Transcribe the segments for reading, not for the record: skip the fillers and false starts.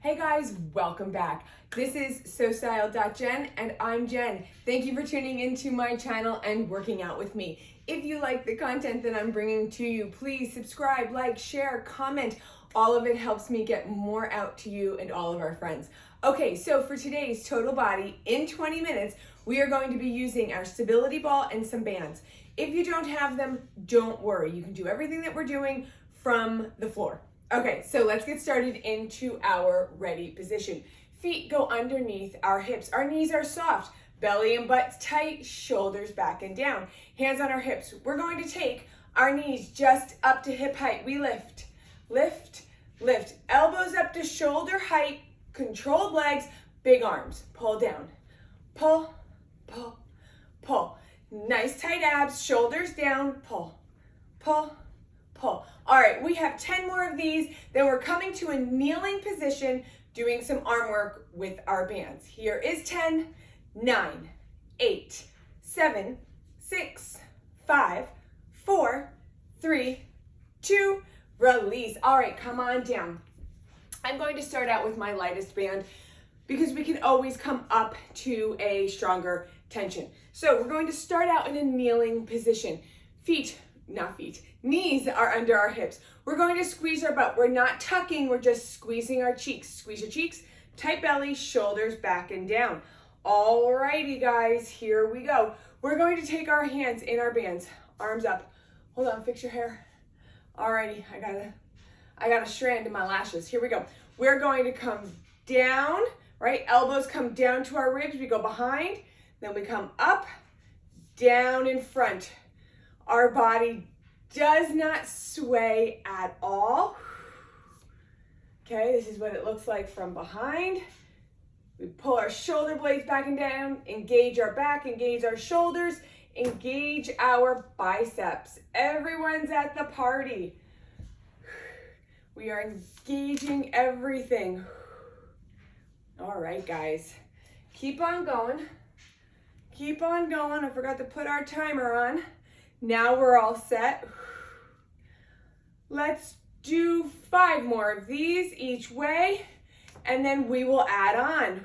Hey guys, welcome back. This is SoStyle.Jen and I'm Jen. Thank you for tuning into my channel and working out with me. If you like the content that I'm bringing to you, please subscribe, like, share, comment. All of it helps me get more out to you and all of our friends. Okay, so for today's total body, in 20 minutes, we are going to be using our stability ball and some bands. If you don't have them, don't worry. You can do everything that we're doing from the floor. Okay, so let's get started into our ready position. Feet go underneath our hips. Our knees are soft. Belly and butt tight, shoulders back and down. Hands on our hips. We're going to take our knees just up to hip height. We lift, lift, lift. Elbows up to shoulder height. Controlled legs, big arms. Pull down. Pull, pull, pull. Nice tight abs, shoulders down. Pull, pull, pull. All right, we have 10 more of these. Then we're coming to a kneeling position, doing some arm work with our bands. Here is 10, 9, 8, 7, 6, 5, 4, 3, 2, release. All right, come on down. I'm going to start out with my lightest band because we can always come up to a stronger tension. So we're going to start out in a kneeling position. Knees are under our hips. We're going to squeeze our butt. We're not tucking, we're just squeezing our cheeks. Squeeze your cheeks, tight belly, shoulders back and down. Alrighty guys, here we go. We're going to take our hands in our bands, arms up. Hold on, fix your hair. Alrighty, I got a strand in my lashes. Here we go. We're going to come down, right? Elbows come down to our ribs. We go behind, then we come up, down in front. Our body does not sway at all. Okay, this is what it looks like from behind. We pull our shoulder blades back and down, engage our back, engage our shoulders, engage our biceps. Everyone's at the party. We are engaging everything. All right, guys, keep on going. Keep on going. I forgot to put our timer on. Now we're all set. Let's do 5 more of these each way, and then we will add on.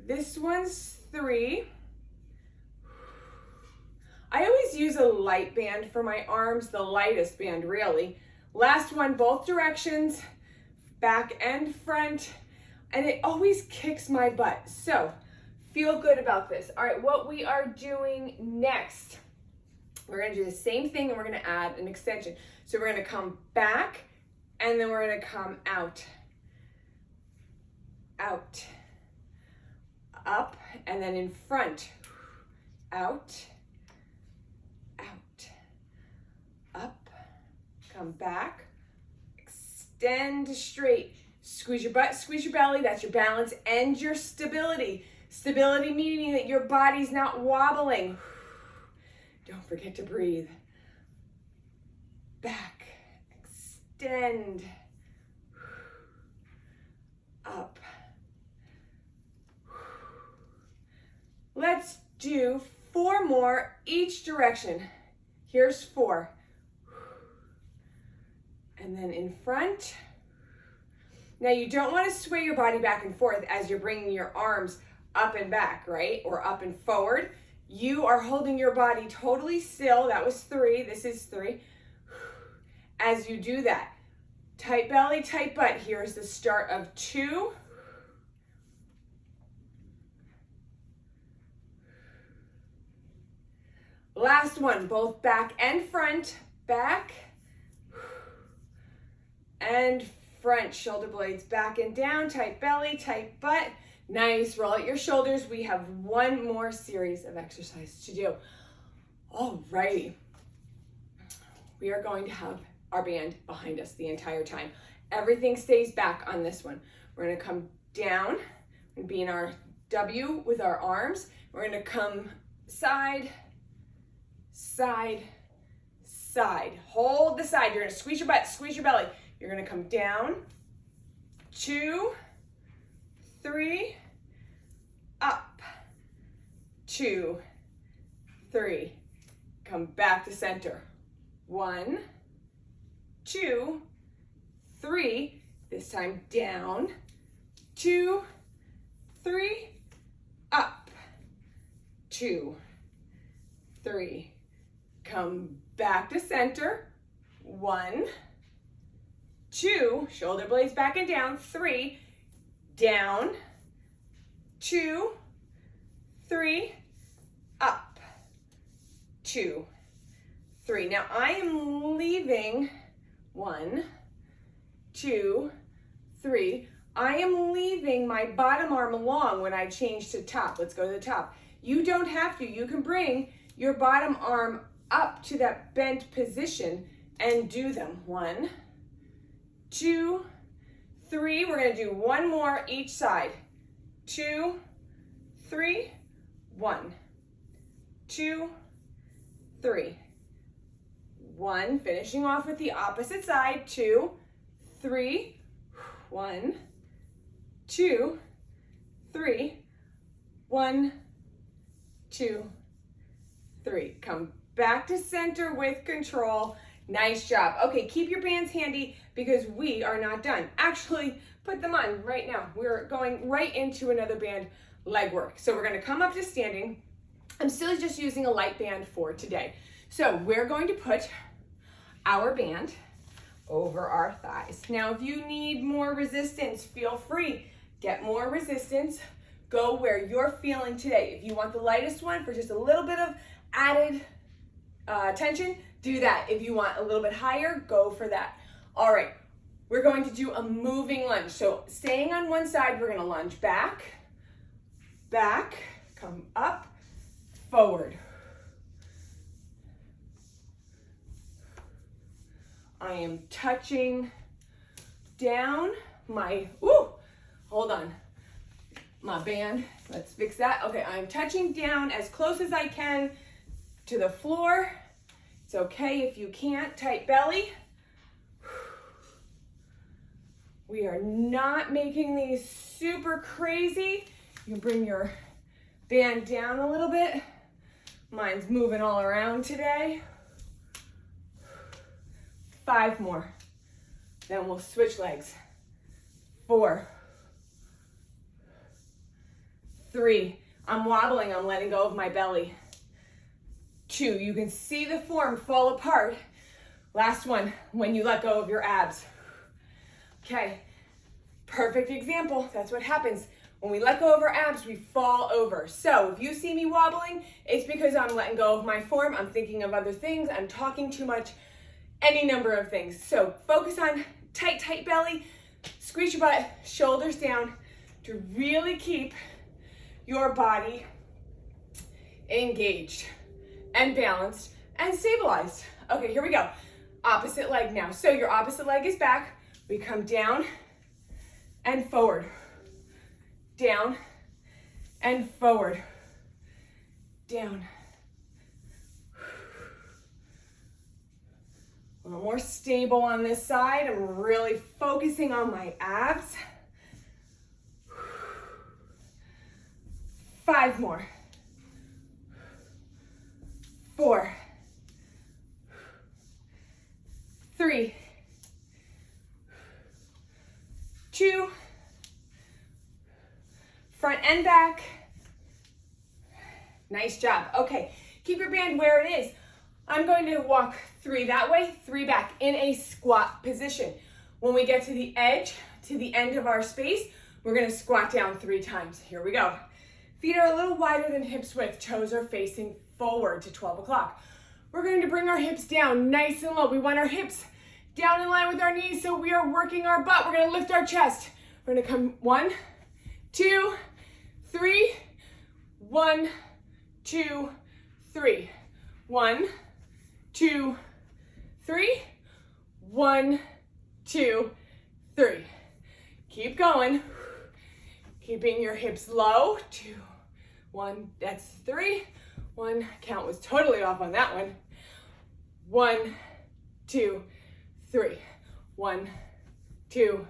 This one's 3. I always use a light band for my arms, the lightest band really. Last one, both directions, back and front, and it always kicks my butt. So feel good about this. All right, what we are doing next, we're gonna do the same thing and we're gonna add an extension. So we're gonna come back and then we're gonna come out, out, up, and then in front, out, out, up, come back, extend straight, squeeze your butt, squeeze your belly, that's your balance and your stability. Stability meaning that your body's not wobbling. Don't forget to breathe. Back, extend, up. Let's do 4 more each direction. Here's 4. And then in front. Now you don't want to sway your body back and forth as you're bringing your arms up and back, right? Or up and forward. You are holding your body totally still. That was 3. This is 3. As you do that, tight belly, tight butt. Here's the start of 2. Last one, both back and front. Back and front. Shoulder blades back and down. Tight belly, tight butt. Nice, roll out your shoulders. We have 1 more series of exercise to do. All righty. We are going to have our band behind us the entire time. Everything stays back on this one. We're gonna come down and be in our W with our arms. We're gonna come side, side, side. Hold the side. You're gonna squeeze your butt, squeeze your belly. You're gonna come down, 2, 3, up, 2, 3. Come back to center. 1, 2, 3. This time down, 2, 3, up, 2, 3. Come back to center, 1, 2, shoulder blades back and down, 3, down, 2, 3, up, 2, 3. Now I am leaving 1, 2, 3. I am leaving my bottom arm along when I change to top. Let's go to the top. You don't have to. You can bring your bottom arm up to that bent position and do them. 1, 2, 3. We're going to do one more each side. 2, 3, 1, 2, 3, 1. Finishing off with the opposite side. 2, 3, 1, 2, 3, 1, 2, 3. Come back to center with control. Nice job. Okay, keep your bands handy because we are not done. Actually, put them on right now. We're going right into another band leg work. So we're going to come up to standing. I'm still just using a light band for today. So we're going to put our band over our thighs. Now, if you need more resistance, feel free. Get more resistance. Go where you're feeling today. If you want the lightest one for just a little bit of added tension, do that. If you want a little bit higher, go for that. All right, we're going to do a moving lunge. So staying on one side, we're gonna lunge back, back, come up, forward. I am touching down my, hold on, my band, let's fix that. Okay, I'm touching down as close as I can to the floor. It's okay if you can't, tight belly. We are not making these super crazy. You can bring your band down a little bit. Mine's moving all around today. 5 more. Then we'll switch legs. 4, 3. I'm wobbling, I'm letting go of my belly. 2, you can see the form fall apart. Last one, when you let go of your abs. Okay, perfect example. That's what happens. When we let go of our abs, we fall over. So if you see me wobbling, it's because I'm letting go of my form. I'm thinking of other things. I'm talking too much. Any number of things. So focus on tight, tight belly. Squeeze your butt, shoulders down to really keep your body engaged and balanced and stabilized. Okay, here we go. Opposite leg now. So your opposite leg is back. We come down and forward. Down and forward. Down. A little more stable on this side. I'm really focusing on my abs. 5 more. 4, 3, 2, front and back. Nice job. Okay, keep your band where it is. I'm going to walk 3 that way, 3 back in a squat position. When we get to the edge, to the end of our space, we're gonna squat down 3 times. Here we go. Feet are a little wider than hips width. Toes are facing forward to 12 o'clock. We're going to bring our hips down nice and low. We want our hips down in line with our knees, so we are working our butt. We're gonna lift our chest. We're gonna come 1, 2, 3, 1, 2, 3. 1, 2, 3. 1, 2, 3. Keep going. Keeping your hips low. 2, 1, that's 3. 1, count was totally off on that one. 1, 2, 3. 1, 2,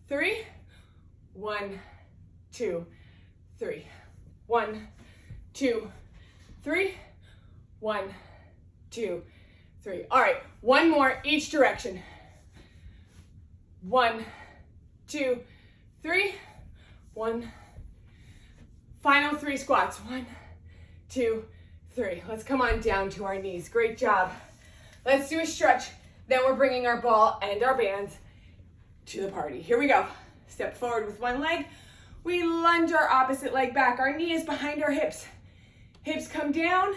3. 1, 2, 3. 1, 2, 3. 1, 2, 3. All right, one more each direction. 1, 2, 3. 1. Final 3 squats. 1, 2, 3. Let's come on down to our knees. Great job. Let's do a stretch. Then we're bringing our ball and our bands to the party. Here we go. Step forward with one leg. We lunge our opposite leg back. Our knee is behind our hips. Hips come down.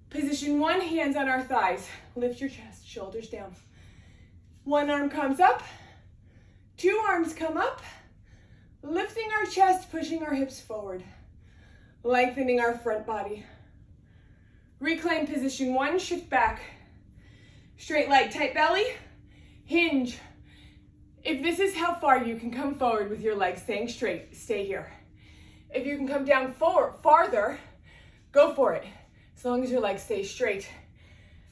Position 1, hands on our thighs. Lift your chest, shoulders down. One arm comes up. 2 arms come up. Lifting our chest, pushing our hips forward. Lengthening our front body. Reclaim position 1, shift back. Straight leg, tight belly, hinge. If this is how far you can come forward with your legs staying straight, stay here. If you can come down farther, go for it, as long as your legs stay straight.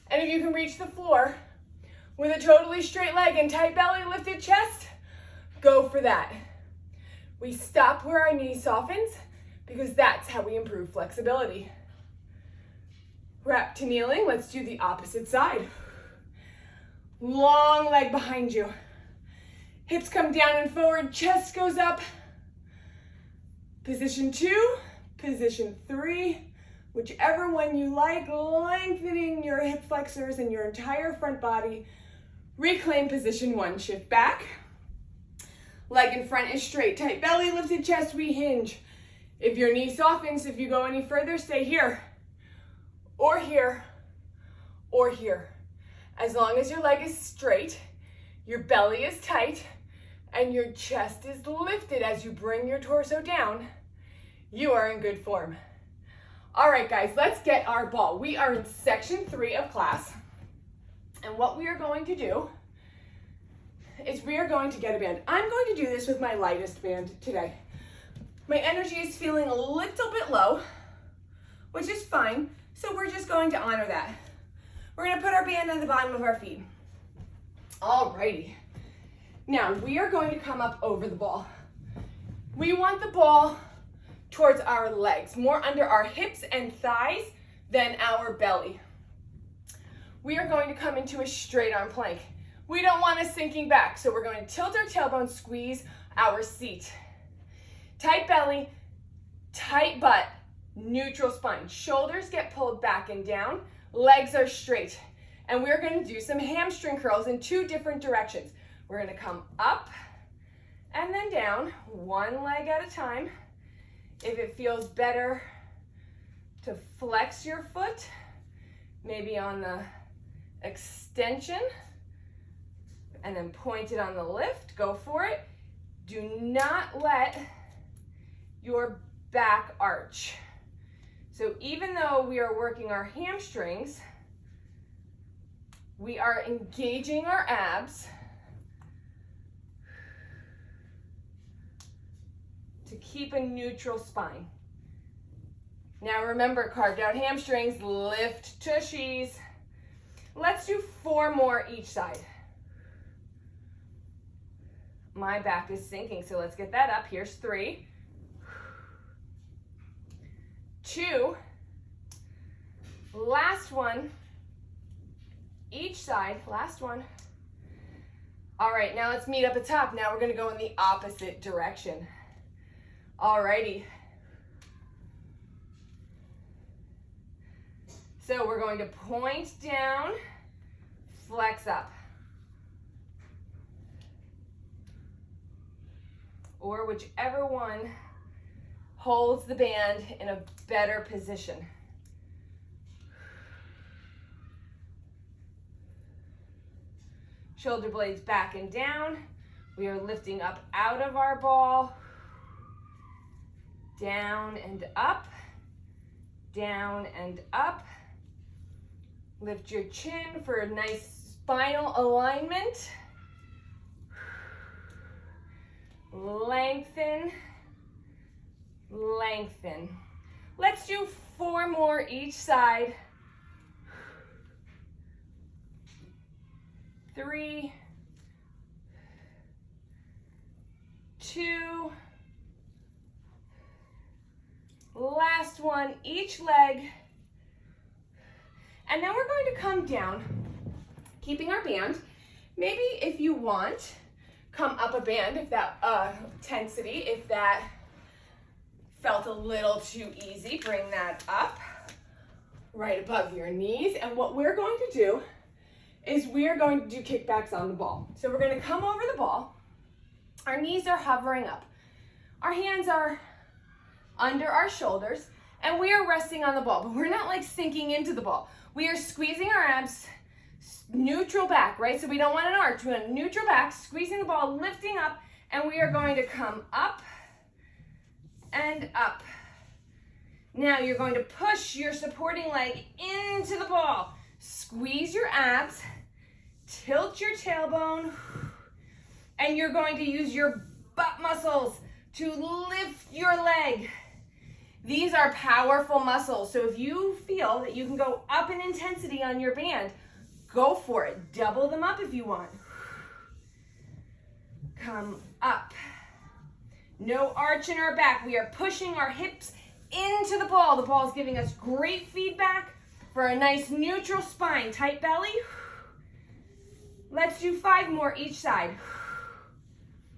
And if you can reach the floor with a totally straight leg and tight belly, lifted chest, go for that. We stop where our knee softens because that's how we improve flexibility. Wrap to kneeling. Let's do the opposite side. Long leg behind you. Hips come down and forward, chest goes up. Position 2, position 3, whichever one you like, lengthening your hip flexors and your entire front body. Reclaim position 1, shift back. Leg in front is straight, tight belly, lifted chest, we hinge. If your knee softens, if you go any further, stay here, or here, or here. As long as your leg is straight, your belly is tight, and your chest is lifted as you bring your torso down, you are in good form. All right, guys, let's get our ball. We are in section 3 of class, and what we are going to do is we are going to get a band. I'm going to do this with my lightest band today. My energy is feeling a little bit low, which is fine, so we're just going to honor that. We're going to put our band on the bottom of our feet. All righty. Now, we are going to come up over the ball. We want the ball towards our legs, more under our hips and thighs than our belly. We are going to come into a straight arm plank. We don't want us sinking back, so we're going to tilt our tailbone, squeeze our seat. Tight belly, tight butt, neutral spine. Shoulders get pulled back and down, legs are straight. And we're going to do some hamstring curls in 2 different directions. We're going to come up and then down, one leg at a time. If it feels better to flex your foot, maybe on the extension, and then point it on the lift, go for it. Do not let your back arch. So even though we are working our hamstrings, we are engaging our abs to keep a neutral spine. Now remember, carved out hamstrings, lift tushies. Let's do 4 more each side. My back is sinking, so let's get that up. Here's 3. 2. Last one. Each side, last one. All right, now let's meet up at top. Now we're gonna go in the opposite direction. All righty. So we're going to point down, flex up. Or whichever one holds the band in a better position. Shoulder blades back and down. We are lifting up out of our ball. Down and up. Down and up. Lift your chin for a nice spinal alignment. Lengthen, lengthen. Let's do 4 more each side. 3, 2, last one, each leg. And now we're going to come down, keeping our band, Maybe if you want, come up a band if that intensity, if that felt a little too easy, bring that up right above your knees. And what we're going to do is we're going to do kickbacks on the ball. So we're going to come over the ball. Our knees are hovering up. Our hands are under our shoulders, and we are resting on the ball, but we're not like sinking into the ball. We are squeezing our abs, neutral back, right? So we don't want an arch. We want neutral back, squeezing the ball, lifting up, and we are going to come up and up. Now you're going to push your supporting leg into the ball. Squeeze your abs, tilt your tailbone, and you're going to use your butt muscles to lift your leg. These are powerful muscles, so if you feel that you can go up in intensity on your band, go for it. Double them up if you want. Come up. No arch in our back. We are pushing our hips into the ball. The ball is giving us great feedback for a nice neutral spine, tight belly. Let's do 5 more each side.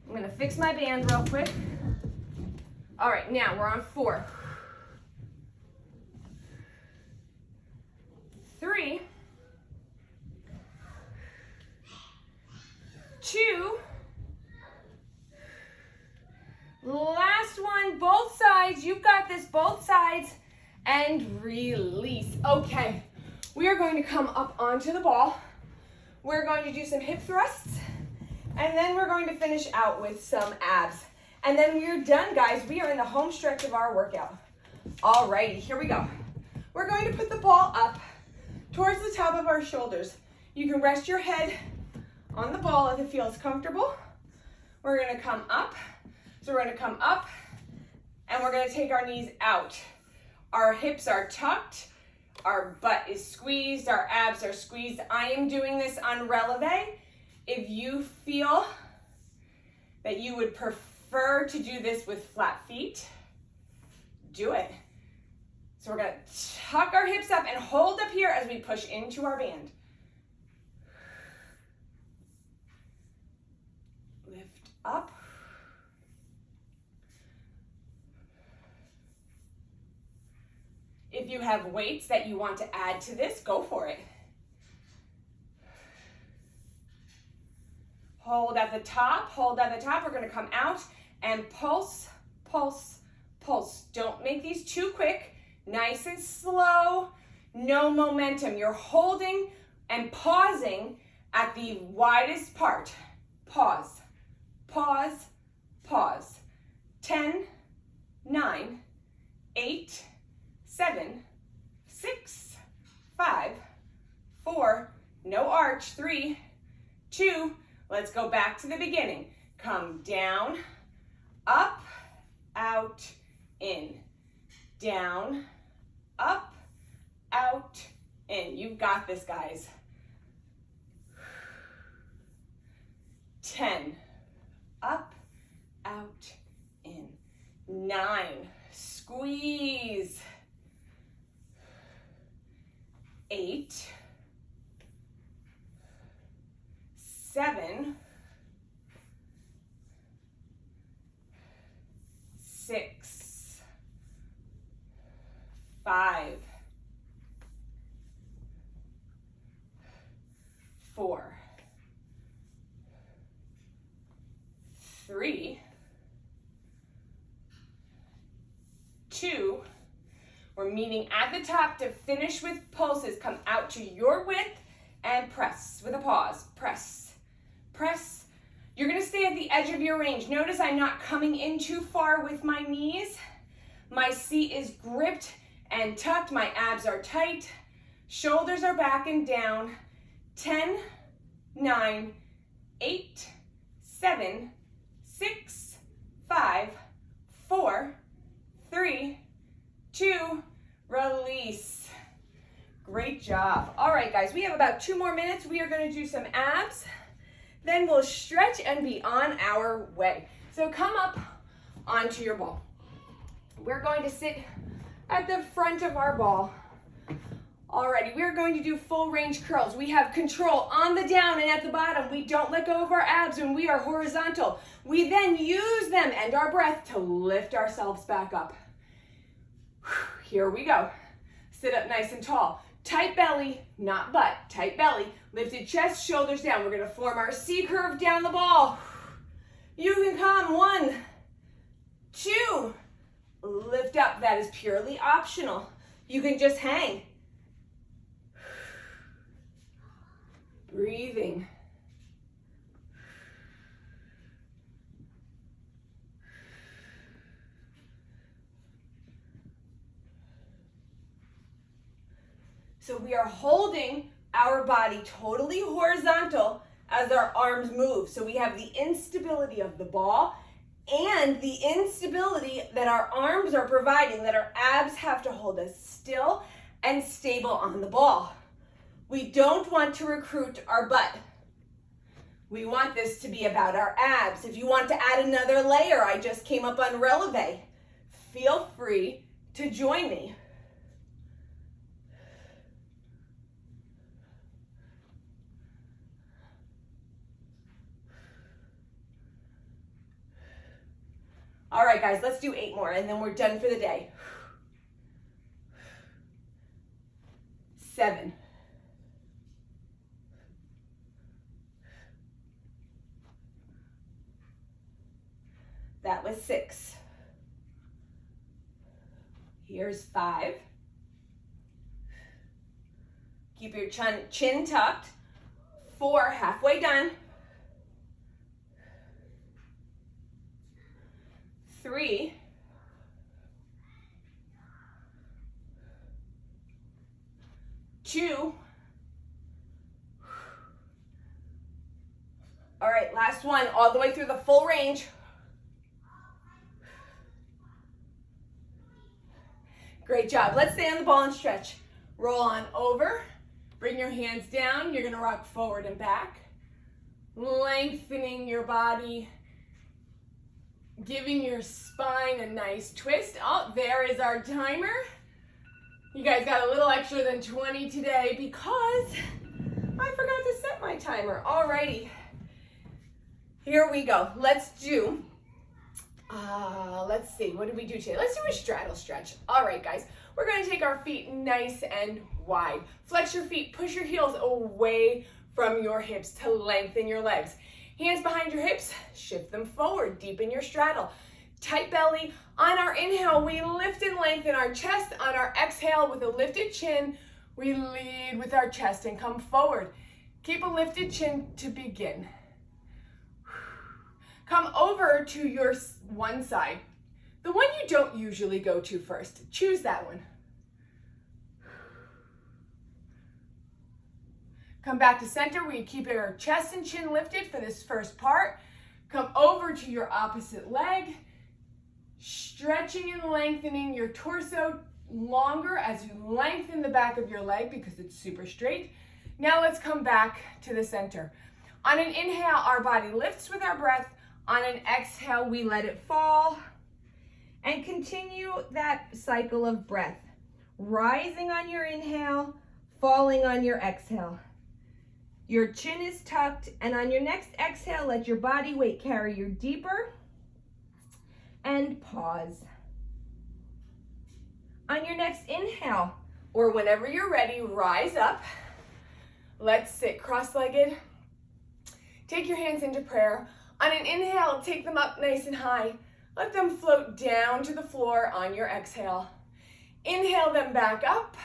I'm gonna fix my band real quick. All right, now we're on 4. 3, 2, last one, both sides. You've got this, both sides, and release. Okay, we are going to come up onto the ball. We're going to do some hip thrusts, and then we're going to finish out with some abs. And then we're done, guys. We are in the home stretch of our workout. All righty, here we go. We're going to put the ball up towards the top of our shoulders. You can rest your head on the ball if it feels comfortable. We're gonna come up. So we're gonna come up, and we're gonna take our knees out. Our hips are tucked, our butt is squeezed, our abs are squeezed. I am doing this on releve. If you feel that you would prefer to do this with flat feet, do it. So we're gonna tuck our hips up and hold up here as we push into our band. Lift up. If you have weights that you want to add to this, go for it. Hold at the top, hold at the top. We're gonna come out and pulse, pulse, pulse. Don't make these too quick. Nice and slow, no momentum. You're holding and pausing at the widest part. Pause, pause, pause. 10, 9, 8, 7, 6, 5, 4, no arch, 3, 2, let's go back to the beginning. Come down, up, out, in, down, up, out, in. You've got this, guys. 10, up, out, in. 9, squeeze. 8, 7, 6, 5, 4, 3, 2, we're meeting at the top to finish with pulses. Come out to your width and press with a pause. Press, press. You're gonna stay at the edge of your range. Notice I'm not coming in too far with my knees. My seat is gripped and tucked. My abs are tight. Shoulders are back and down. 10, 9, 8, 7, 6, 5, 4, 3, 2, release. Great job. All right, guys, we have about 2 more minutes. We are going to do some abs. Then we'll stretch and be on our way. So come up onto your ball. We're going to sit at the front of our ball Alrighty, we are going to do full range curls. We have control on the down and at the bottom. We don't let go of our abs when we are horizontal. We then use them and our breath to lift ourselves back up. Here we go. Sit up nice and tall. Tight belly, not butt, tight belly. Lifted chest, shoulders down. We're gonna form our C curve down the ball. You can come, 1, 2, lift up. That is purely optional. You can just hang. Breathing. So we are holding our body totally horizontal as our arms move. So we have the instability of the ball and the instability that our arms are providing, that our abs have to hold us still and stable on the ball. We don't want to recruit our butt. We want this to be about our abs. If you want to add another layer, I just came up on releve. Feel free to join me. All right, guys, let's do 8 more and then we're done for the day. 7. That was 6. Here's 5. Keep your chin tucked. 4, halfway done. 3. 2. All right, last one, all the way through the full range. Great job. Let's stay on the ball and stretch. Roll on over. Bring your hands down. You're gonna rock forward and back. Lengthening your body. Giving your spine a nice twist. Oh, there is our timer. You guys got a little extra than 20 today because I forgot to set my timer. Alrighty. Here we go. Let's do, let's see, what did we do today? Let's do a straddle stretch. All right, guys, we're gonna take our feet nice and wide. Flex your feet, push your heels away from your hips to lengthen your legs. Hands behind your hips, shift them forward, deepen your straddle. Tight belly. On our inhale, we lift and lengthen our chest. On our exhale, with a lifted chin, we lead with our chest and come forward. Keep a lifted chin to begin. Come over to your one side. The one you don't usually go to first. Choose that one. Come back to center. We keep our chest and chin lifted for this first part. Come over to your opposite leg. Stretching and lengthening your torso longer as you lengthen the back of your leg because it's super straight. Now let's come back to the center. On an inhale, our body lifts with our breath. On an exhale, we let it fall. And continue that cycle of breath. Rising on your inhale, falling on your exhale. Your chin is tucked, and on your next exhale, let your body weight carry you deeper. And pause. On your next inhale, or whenever you're ready, rise up. Let's sit cross-legged. Take your hands into prayer. On an inhale, take them up nice and high. Let them float down to the floor on your exhale. Inhale them back up.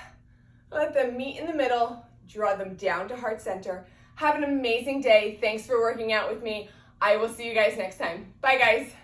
Let them meet in the middle. Draw them down to heart center. Have an amazing day. Thanks for working out with me. I will see you guys next time. Bye, guys.